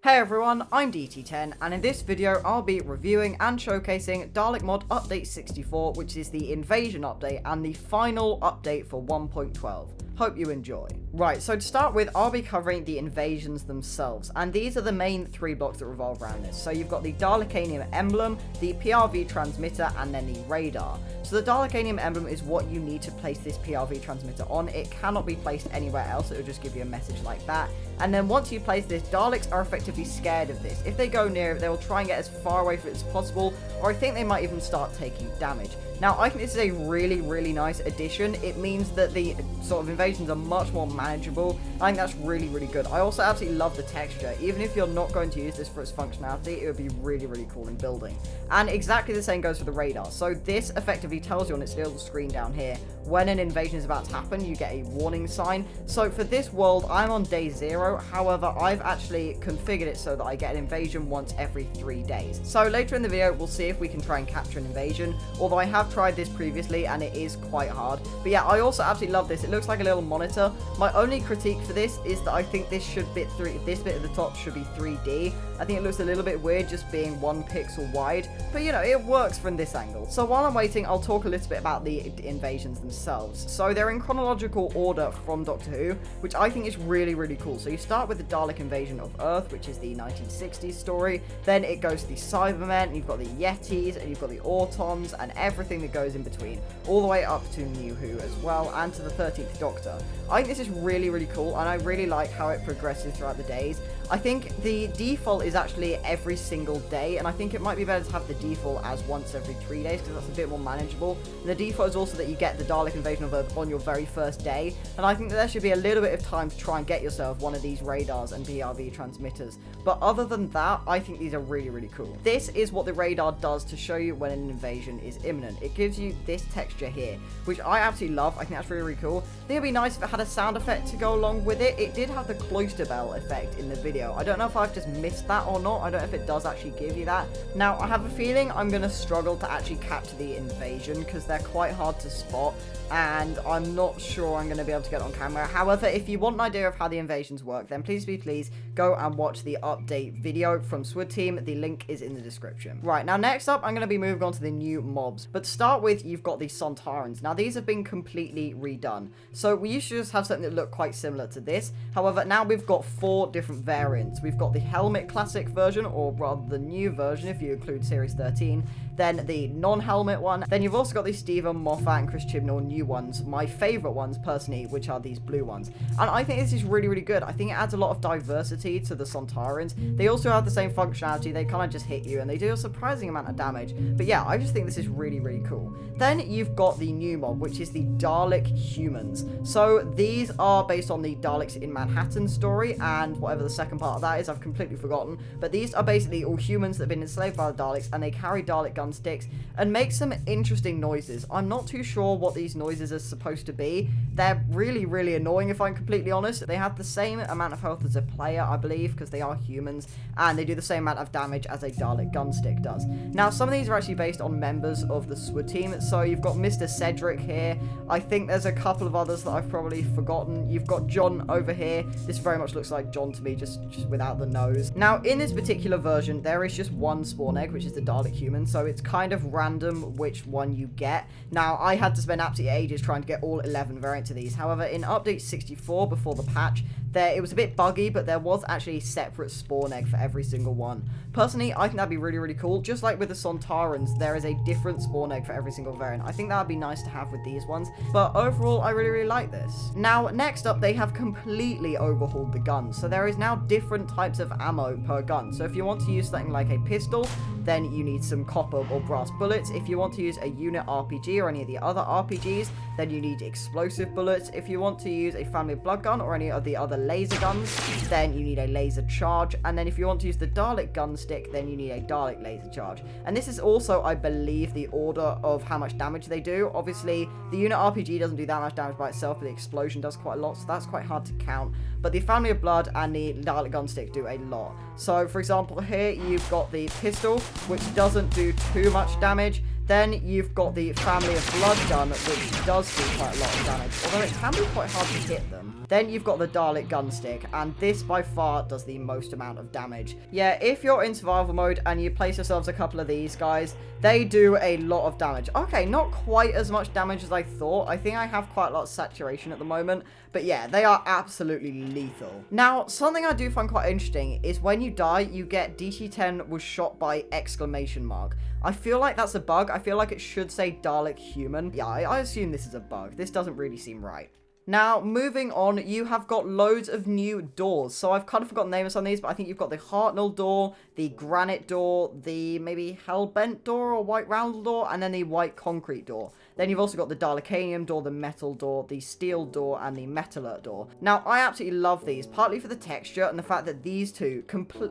Hey everyone, I'm DT10, and in this video I'll be reviewing and showcasing Dalek Mod Update 64, which is the Invasion update and the final update for 1.12. Hope you enjoy. Right, so to start with, I'll be covering the invasions themselves, and these are the main three blocks that revolve around this. So you've got the Dalek-Humans emblem, the PRV transmitter, and then the radar. So the Dalek-Humans emblem is what you need to place this PRV transmitter on. It cannot be placed anywhere else, it will just give you a message like that. And then once you place this, Daleks are effectively scared of this. If they go near it, they will try and get as far away from it as possible, or I think they might even start taking damage. Now, I think this is a really nice addition. It means that the sort of invasions are much more manageable. I think that's really good. I also absolutely love the texture. Even if you're not going to use this for its functionality, it would be really cool in building. And exactly the same goes for the radar. So this effectively tells you on its little screen down here, when an invasion is about to happen, you get a warning sign. So for this world, I'm on day 0. However, I've actually configured it so that I get an invasion once every 3 days. So later in the video, we'll see if we can try and capture an invasion. Although I have tried this previously and it is quite hard. But yeah, I also absolutely love this. It looks like a little monitor. My only critique for this is that I think this bit at the top should be 3D. I think it looks a little bit weird just being 1 pixel wide. But you know, it works from this angle. So while I'm waiting, I'll talk a little bit about the invasions themselves. So they're in chronological order from Doctor Who, which I think is really cool. So you start with the Dalek invasion of Earth, which is the 1960s story. Then it goes to the Cybermen, and you've got the Yetis, and you've got the Autons, and everything that goes in between, all the way up to New Who as well, and to the 13th Doctor. I think this is really cool, and I really like how it progresses throughout the days. I think the default is actually every single day, and I think it might be better to have the default as once every 3 days, because that's a bit more manageable. And the default is also that you get the Dalek invasion of Earth on your very first day, and I think that there should be a little bit of time to try and get yourself one of these radars and PRV transmitters. But other than that, I think these are really cool. This is what the radar does to show you when an invasion is imminent. It gives you this texture here, which I absolutely love. I think that's really cool. I think it'd be nice if it had a sound effect to go along with it. It did have the cloister bell effect in the video. I don't know if I've just missed that or not. I don't know if it does actually give you that. Now, I have a feeling I'm going to struggle to actually capture the invasion because they're quite hard to spot, and I'm not sure I'm going to be able to get it on camera. However, if you want an idea of how the invasions work, then please go and watch the update video from Sword Team. The link is in the description. Right, now next up, I'm going to be moving on to the new mobs. But to start with, you've got the Sontarans. Now, these have been completely redone. So we used to just have something that looked quite similar to this. However, now we've got 4 different variants. We've got the Helmet Classic version, or rather the new version if you include Series 13. Then the non-helmet one. Then you've also got the Stephen Moffat and Chris Chibnall new ones. My favourite ones, personally, which are these blue ones. And I think this is really good. I think it adds a lot of diversity to the Sontarans. They also have the same functionality. They kind of just hit you, and they do a surprising amount of damage. But yeah, I just think this is really cool. Then you've got the new mob, which is the Dalek-Humans. So these are based on the Daleks in Manhattan story, and whatever the second part of that is, I've completely forgotten. But these are basically all humans that have been enslaved by the Daleks, and they carry Dalek gun sticks and make some interesting noises. I'm not too sure what these noises are supposed to be. They're really annoying, if I'm completely honest. They have the same amount of health as a player, I believe, because they are humans, and they do the same amount of damage as a Dalek gun stick does. Now, some of these are actually based on members of the SWAT team. So you've got Mr. Cedric here. I think there's a couple of others that I've probably forgotten. You've got John over here. This very much looks like John to me, just without the nose. Now, in this particular version, there is just one spawn egg, which is the Dalek-Human, so it's kind of random which one you get. Now, I had to spend absolutely ages trying to get all 11 variants of these. However, in update 64, before the patch, it was a bit buggy, but there was actually a separate spawn egg for every single one. Personally, I think that'd be really cool. Just like with the Sontarans, there is a different spawn egg for every single variant. I think that would be nice to have with these ones. But overall, I really like this. Now, next up, they have completely overhauled the guns. So there is now different types of ammo per gun. So if you want to use something like a pistol, then you need some copper or brass bullets. If you want to use a unit RPG or any of the other RPGs, then you need explosive bullets. If you want to use a family of blood gun or any of the other laser guns, then you need a laser charge. And then if you want to use the Dalek gun stick, then you need a Dalek laser charge. And this is also, I believe, the order of how much damage they do. Obviously, the unit RPG doesn't do that much damage by itself, but the explosion does quite a lot, so that's quite hard to count. But the family of blood and the Dalek gun stick do a lot. So, for example, here you've got the pistol, which doesn't do too much damage. Then you've got the Family of Blood gun, which does do quite a lot of damage, although it can be quite hard to hit them. Then you've got the Dalek gunstick, and this by far does the most amount of damage. Yeah, if you're in survival mode and you place yourselves a couple of these guys, they do a lot of damage. Okay, not quite as much damage as I thought. I think I have quite a lot of saturation at the moment, but yeah, they are absolutely lethal. Now, something I do find quite interesting is when you die, you get DT10 was shot by exclamation mark. I feel like that's a bug. I feel like it should say Dalek-Human. Yeah, I assume this is a bug. This doesn't really seem right. Now, moving on, you have got loads of new doors. So I've kind of forgotten the name of some of these, but I think you've got the Hartnell door, the Granite door, the maybe Hellbent door or White Roundel door, and then the White Concrete door. Then you've also got the Dalekanium door, the Metal door, the Steel door, and the Metal Alert door. Now, I absolutely love these, partly for the texture and the fact that these two,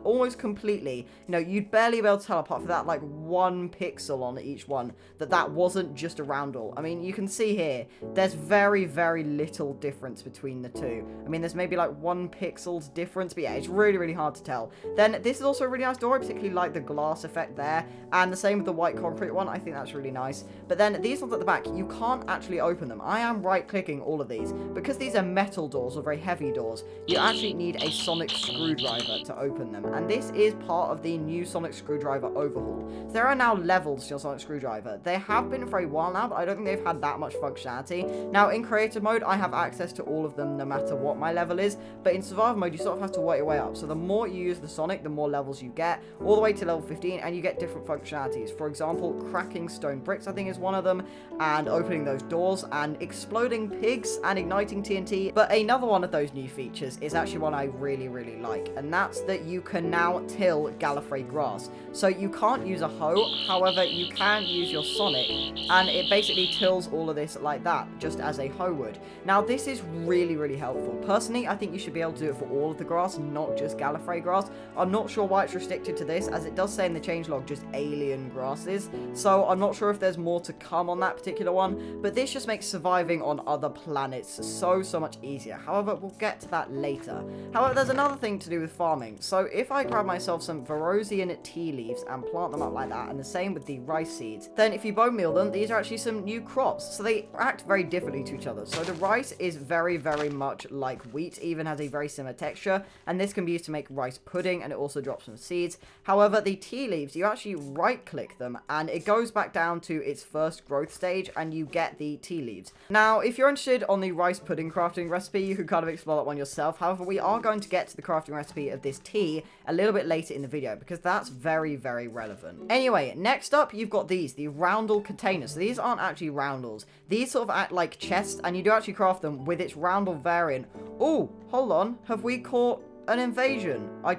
almost completely, you know, you'd barely be able to tell apart from that, like, 1 pixel on each one, that wasn't just a roundel. I mean, you can see here, there's very, very little difference between the two. I mean, there's maybe, like, 1 pixel's difference, but yeah, it's really, really hard to tell. Then, this is also a really nice door. I particularly like the glass effect there, and the same with the White Concrete one. I think that's really nice. But then, these ones at the back, you can't actually open them. I am right-clicking all of these. Because these are metal doors, or very heavy doors, you actually need a sonic screwdriver to open them. And this is part of the new sonic screwdriver overhaul. So there are now levels to your sonic screwdriver. They have been for a while now, but I don't think they've had that much functionality. Now, in creative mode, I have access to all of them, no matter what my level is. But in survival mode, you sort of have to work your way up. So the more you use the sonic, the more levels you get, all the way to level 15, and you get different functionalities. For example, cracking stone bricks, I think, is one of them, and opening those doors, and exploding pigs, and igniting TNT. But another one of those new features is actually one I really, really like, and that's that you can now till Gallifrey grass. So you can't use a hoe, however, you can use your sonic, and it basically tills all of this like that, just as a hoe would. Now, this is really, really helpful. Personally, I think you should be able to do it for all of the grass, not just Gallifrey grass. I'm not sure why it's restricted to this, as it does say in the changelog just alien grasses, so I'm not sure if there's more to come on that particular one, but this just makes surviving on other planets so much easier. However, we'll get to that later. However, there's another thing to do with farming. So if I grab myself some Verosian tea leaves and plant them up like that, and the same with the rice seeds, then if you bone meal them, these are actually some new crops. So they act very differently to each other. So the rice is very, very much like wheat, even has a very similar texture, and this can be used to make rice pudding, and it also drops some seeds. However, the tea leaves, you actually right-click them, and it goes back down to its first growth stage, and you get the tea leaves. Now, if you're interested on the rice pudding crafting recipe, you can kind of explore that one yourself. However, we are going to get to the crafting recipe of this tea a little bit later in the video, because that's very, very relevant. Anyway, next up, you've got these, the roundel containers. So these aren't actually roundels. These sort of act like chests, and you do actually craft them with its roundel variant. Oh, hold on. Have we caught an invasion? I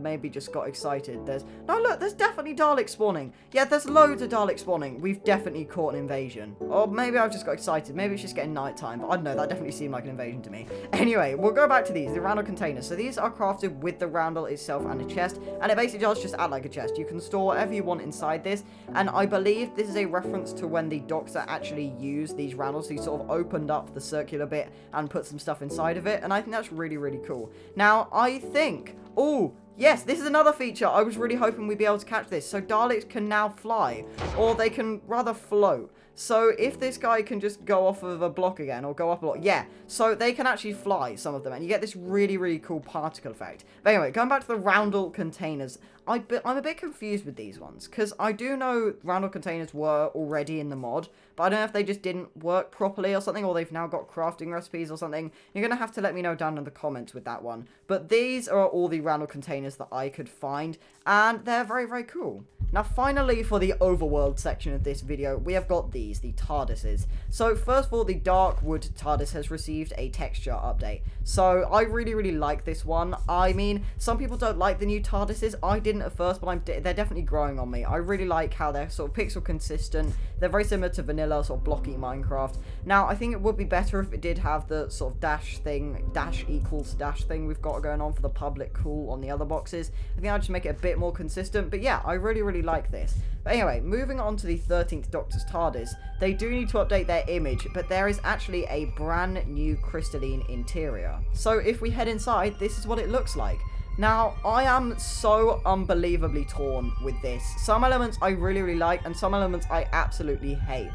maybe just got excited. No, look, there's definitely Dalek spawning. Yeah, there's loads of Dalek spawning. We've definitely caught an invasion. Or maybe I've just got excited. Maybe it's just getting nighttime, but I don't know, that definitely seemed like an invasion to me. Anyway, we'll go back to these, the roundel containers. So these are crafted with the roundel itself and a chest, and it basically does just act like a chest. You can store whatever you want inside this, and I believe this is a reference to when the Doctor actually used these roundels. So he sort of opened up the circular bit and put some stuff inside of it, and I think that's really, really cool. Now, I think... Oh, yes, this is another feature. I was really hoping we'd be able to catch this. So Daleks can now fly, or they can rather float. So if this guy can just go off of a block again, or go up a block, yeah. So they can actually fly, some of them, and you get this really, really cool particle effect. But anyway, going back to the roundel containers, I'm a bit confused with these ones, because I do know roundel containers were already in the mod, but I don't know if they just didn't work properly or something, or they've now got crafting recipes or something. You're going to have to let me know down in the comments with that one. But these are all the roundel containers that I could find, and they're very, very cool. Now, finally, for the overworld section of this video, we have got these, the TARDISes. So, first of all, the Darkwood TARDIS has received a texture update. So, I really, really like this one. I mean, some people don't like the new TARDISes. I didn't at first, but they're definitely growing on me. I really like how they're sort of pixel consistent. They're very similar to vanilla, sort of blocky Minecraft. Now, I think it would be better if it did have the sort of dash thing, dash equals dash thing we've got going on for the public cool on the other boxes. I think I'd just make it a bit more consistent. But yeah, I really, really like this. But anyway, moving on to the 13th Doctor's TARDIS, they do need to update their image, but there is actually a brand new crystalline interior. So if we head inside, this is what it looks like. Now, I am so unbelievably torn with this. Some elements I really, really like, and some elements I absolutely hate.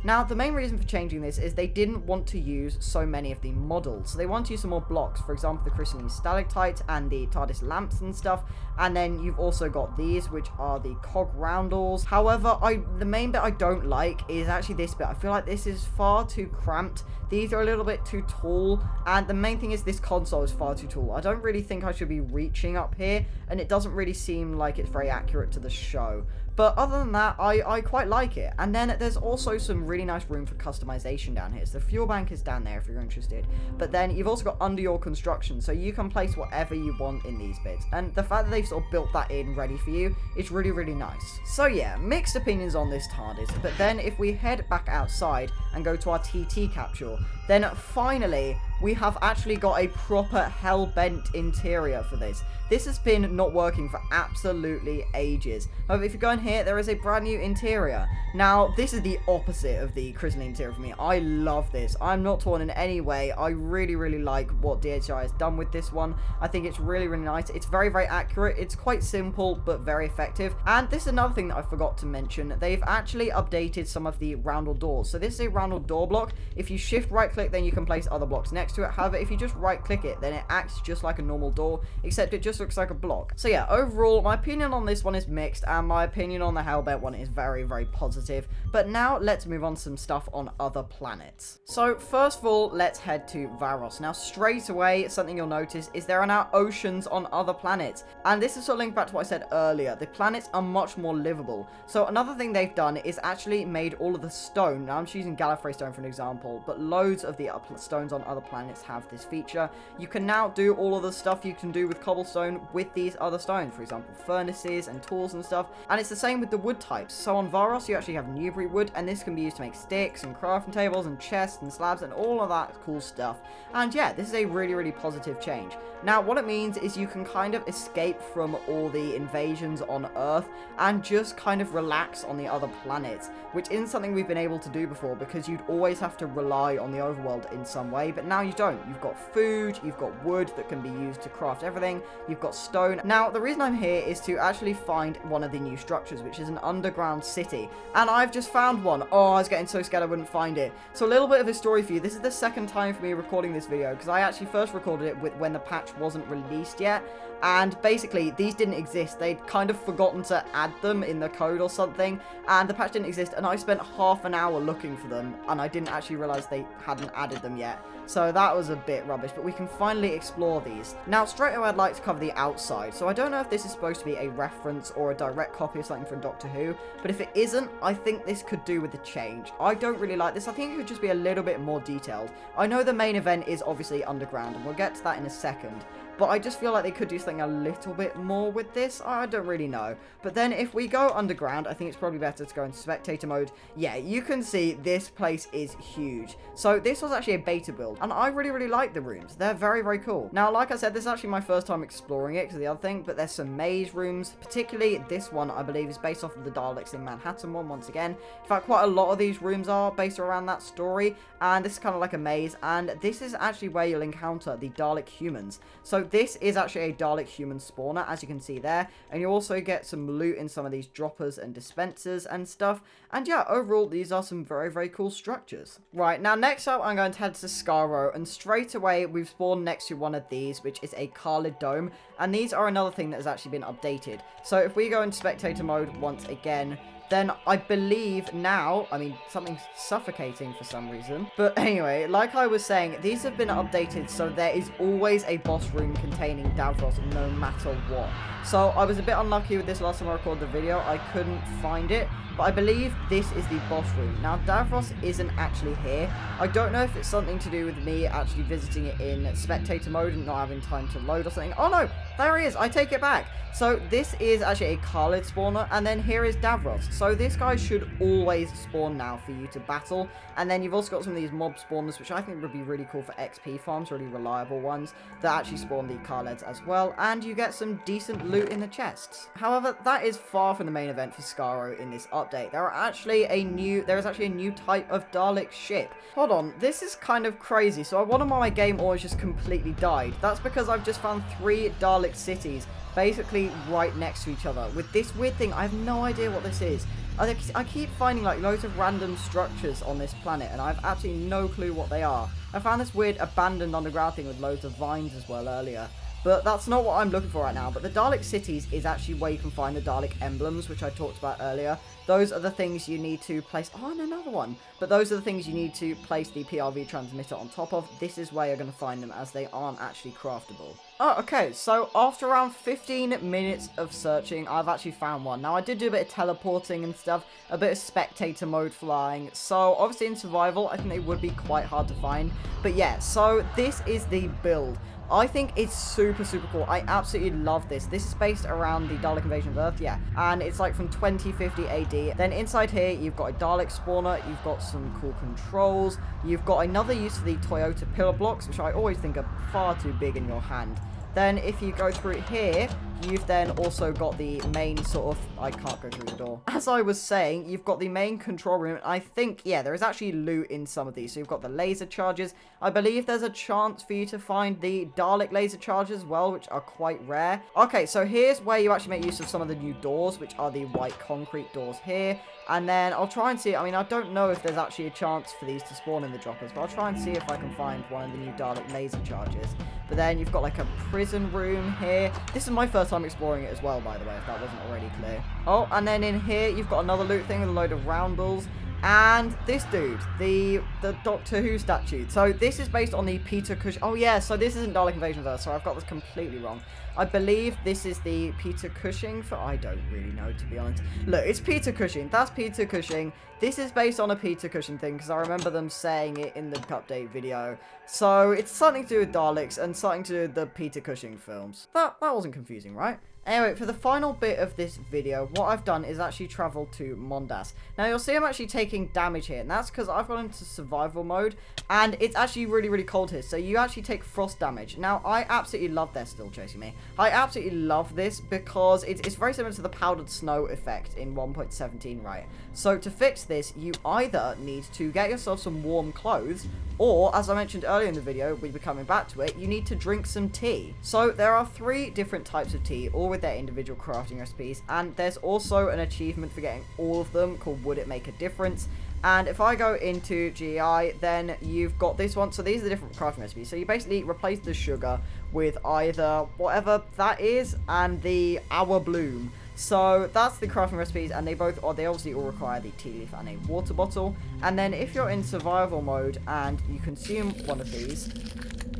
Now, the main reason for changing this is they didn't want to use so many of the models. So they want to use some more blocks. For example, the crystalline stalactites and the TARDIS lamps and stuff. And then you've also got these, which are the cog roundels. However, the main bit I don't like is actually this bit. I feel like this is far too cramped. These are a little bit too tall. And the main thing is this console is far too tall. I don't really think I should be reaching up here. And it doesn't really seem like it's very accurate to the show. But other than that, I quite like it. And then there's also some really nice room for customization down here. So the fuel bank is down there if you're interested. But then you've also got under your construction, so you can place whatever you want in these bits. And the fact that they've sort of built that in ready for you is really, really nice. So yeah, mixed opinions on this TARDIS. But then if we head back outside and go to our TT capsule, then finally we have actually got a proper hell-bent interior for this. This has been not working for absolutely ages. However, if you go in here, there is a brand new interior. Now, this is the opposite of the crystalline interior for me. I love this. I'm not torn in any way. I really, really like what DHI has done with this one. I think it's really, really nice. It's very, very accurate. It's quite simple, but very effective. And this is another thing that I forgot to mention. They've actually updated some of the roundel doors. So this is a roundel door block. If you shift right-click, then you can place other blocks next to it. However, if you just right-click it, then it acts just like a normal door, except it just looks like a block. So yeah, overall, my opinion on this one is mixed, and my opinion on the Hellbent one is very, very positive. But now, let's move on to some stuff on other planets. So, first of all, let's head to Varos. Now, straight away, something you'll notice is there are now oceans on other planets. And this is sort of linked back to what I said earlier. The planets are much more livable. So, another thing they've done is actually made all of the stone. Now, I'm just using Gallifrey stone for an example, but loads of the stones on other planets have this feature. You can now do all of the stuff you can do with cobblestone with these other stones, for example furnaces and tools and stuff, and it's the same with the wood types. So on Varos you actually have Newbury wood, and this can be used to make sticks and crafting tables and chests and slabs and all of that cool stuff. And yeah, this is a really, really positive change. Now what it means is you can kind of escape from all the invasions on Earth and just kind of relax on the other planets, which isn't something we've been able to do before, because you'd always have to rely on the overworld in some way, but now you don't. You've got food, you've got wood that can be used to craft everything, you've got stone. Now the reason I'm here is to actually find one of the new structures, which is an underground city, and I've just found one. Oh, I was getting so scared I wouldn't find it. So a little bit of a story for you. This is the second time for me recording this video, because I actually first recorded it when the patch wasn't released yet, and basically these didn't exist. They'd kind of forgotten to add them in the code or something, and the patch didn't exist, and I spent half an hour looking for them, and I didn't actually realize they hadn't added them yet. So that was a bit rubbish, but we can finally explore these. Now, straight away, I'd like to cover the outside. So I don't know if this is supposed to be a reference or a direct copy of something from Doctor Who, but if it isn't, I think this could do with the change. I don't really like this. I think it could just be a little bit more detailed. I know the main event is obviously underground, and we'll get to that in a second, but I just feel like they could do something a little bit more with this. I don't really know. But then if we go underground, I think it's probably better to go into spectator mode. Yeah, you can see this place is huge. So this was actually a beta build, and I really, really like the rooms. They're very, very cool. Now, like I said, this is actually my first time exploring it because of the other thing, but there's some maze rooms, particularly this one, I believe, is based off of the Daleks in Manhattan one, once again. In fact, quite a lot of these rooms are based around that story, and this is kind of like a maze, and this is actually where you'll encounter the Dalek-Humans. So this is actually a Dalek-Human spawner, as you can see there, and you also get some loot in some of these droppers and dispensers and stuff, and yeah, overall, these are some very, very cool structures. Right, now next up, I'm going to head to Skaro, and straight away, we've spawned next to one of these, which is a Khalid Dome, and these are another thing that has actually been updated. So if we go into spectator mode once again, then I believe now, I mean, something's suffocating for some reason. But anyway, like I was saying, these have been updated, so there is always a boss room containing Davros, no matter what. So I was a bit unlucky with this last time I recorded the video. I couldn't find it, but I believe this is the boss room. Now, Davros isn't actually here. I don't know if it's something to do with me actually visiting it in spectator mode and not having time to load or something. Oh no, there he is. I take it back. So this is actually a Khalid spawner, and then here is Davros. So this guy should always spawn now for you to battle. And then you've also got some of these mob spawners, which I think would be really cool for XP farms, really reliable ones, that actually spawn the car leads as well. And you get some decent loot in the chests. However, that is far from the main event for Skaro in this update. There is actually a new type of Dalek ship. Hold on, this is kind of crazy. So one of my game always just completely died. That's because I've just found 3 Dalek cities basically right next to each other with this weird thing. I have no idea what this is. I keep finding like loads of random structures on this planet and I have absolutely no clue what they are. I found this weird abandoned underground thing with loads of vines as well earlier. But that's not what I'm looking for right now. But the Dalek cities is actually where you can find the Dalek emblems, which I talked about earlier. Those are the things you need to place... Oh, and another one. But those are the things you need to place the PRV transmitter on top of. This is where you're going to find them, as they aren't actually craftable. Oh, okay. So after around 15 minutes of searching, I've actually found one. Now, I did do a bit of teleporting and stuff, a bit of spectator mode flying. So obviously in survival, I think they would be quite hard to find. But yeah, so this is the build. I think it's super, super cool. I absolutely love this. This is based around the Dalek invasion of Earth, yeah. And it's like from 2050 AD. Then inside here, you've got a Dalek spawner. You've got some cool controls. You've got another use for the Toyota pillar blocks, which I always think are far too big in your hand. Then if you go through here, you've then also got the main sort of... I can't go through the door. As I was saying, you've got the main control room. I think, yeah, there is actually loot in some of these. So you've got the laser charges. I believe there's a chance for you to find the Dalek laser charges as well, which are quite rare. Okay, so here's where you actually make use of some of the new doors, which are the white concrete doors here. And then I'll try and see... I mean, I don't know if there's actually a chance for these to spawn in the droppers, but I'll try and see if I can find one of the new Dalek laser charges. But then you've got like a prison room here. This is my first time exploring it as well, by the way, if that wasn't already clear. Oh, and then in here, you've got another loot thing with a load of roundels. And this dude, the Doctor Who statue. So this is based on the Peter Cushing. Oh yeah, so this isn't Dalek Invasion of Earth, so I've got this completely wrong. I believe this is the Peter Cushing for... I don't really know, to be honest. Look, it's Peter Cushing. That's Peter Cushing. This is based on a Peter Cushing thing, because I remember them saying it in the update video. So it's something to do with Daleks and something to do with the Peter Cushing films. That wasn't confusing, right? Anyway, for the final bit of this video, what I've done is actually travel to Mondas. Now, you'll see I'm actually taking damage here, and that's because I've gone into survival mode, and it's actually really, really cold here, so you actually take frost damage. Now, I absolutely love they're still chasing me. I absolutely love this because it's very similar to the powdered snow effect in 1.17, right? So, to fix this, you either need to get yourself some warm clothes, or, as I mentioned earlier in the video, we'll be coming back to it, you need to drink some tea. So, there are 3 different types of tea, all with their individual crafting recipes, and there's also an achievement for getting all of them called Would It Make a Difference? And if I go into GI, then you've got this one. So these are the different crafting recipes. So you basically replace the sugar with either whatever that is and the Hour Bloom. So that's the crafting recipes, and they obviously all require the tea leaf and a water bottle. And then if you're in survival mode and you consume one of these,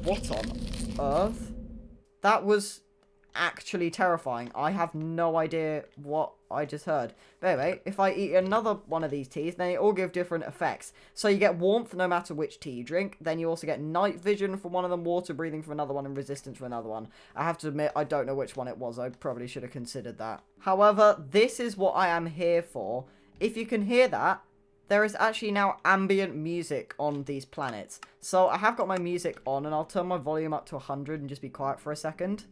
what on earth? That was actually terrifying. I have no idea what I just heard. But anyway, if I eat another one of these teas, then they all give different effects. So you get warmth no matter which tea you drink. Then you also get night vision from one of them, water breathing from another one, and resistance from another one. I have to admit, I don't know which one it was. I probably should have considered that. However, this is what I am here for. If you can hear that, there is actually now ambient music on these planets. So I have got my music on, and I'll turn my volume up to 100 and just be quiet for a second.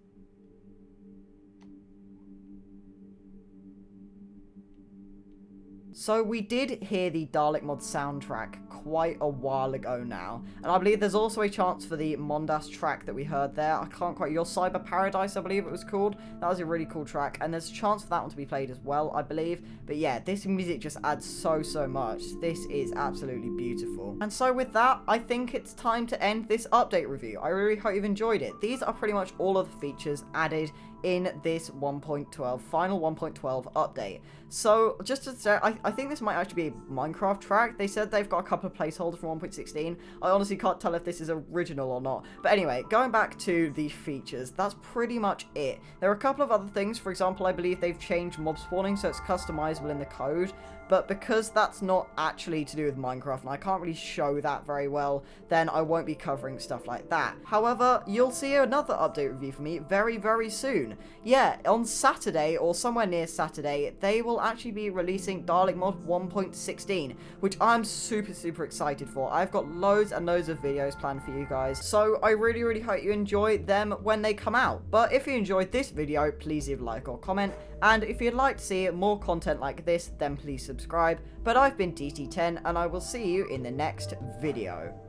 So we did hear the Dalek Mod soundtrack quite a while ago now, and I believe there's also a chance for the Mondas track that we heard there. I can't quite... Your Cyber Paradise, I believe it was called. That was a really cool track, and there's a chance for that one to be played as well, I believe. But yeah, this music just adds so much. This is absolutely beautiful. And so with that, I think it's time to end this update review. I really hope you've enjoyed it. These are pretty much all of the features added in this 1.12, final 1.12 update. So, just to say, I think this might actually be a Minecraft track. They said they've got a couple of placeholders from 1.16. I honestly can't tell if this is original or not. But anyway, going back to the features, that's pretty much it. There are a couple of other things. For example, I believe they've changed mob spawning, so it's customizable in the code. but because that's not actually to do with Minecraft and I can't really show that very well, then I won't be covering stuff like that. However, you'll see another update review from me very, very soon. Yeah, on Saturday, or somewhere near Saturday, they will actually be releasing Dalek Mod 1.16, which I'm super, super excited for. I've got loads and loads of videos planned for you guys, so I really, really hope you enjoy them when they come out. But if you enjoyed this video, please leave a like or comment, and if you'd like to see more content like this, then please subscribe. But I've been DT10, and I will see you in the next video.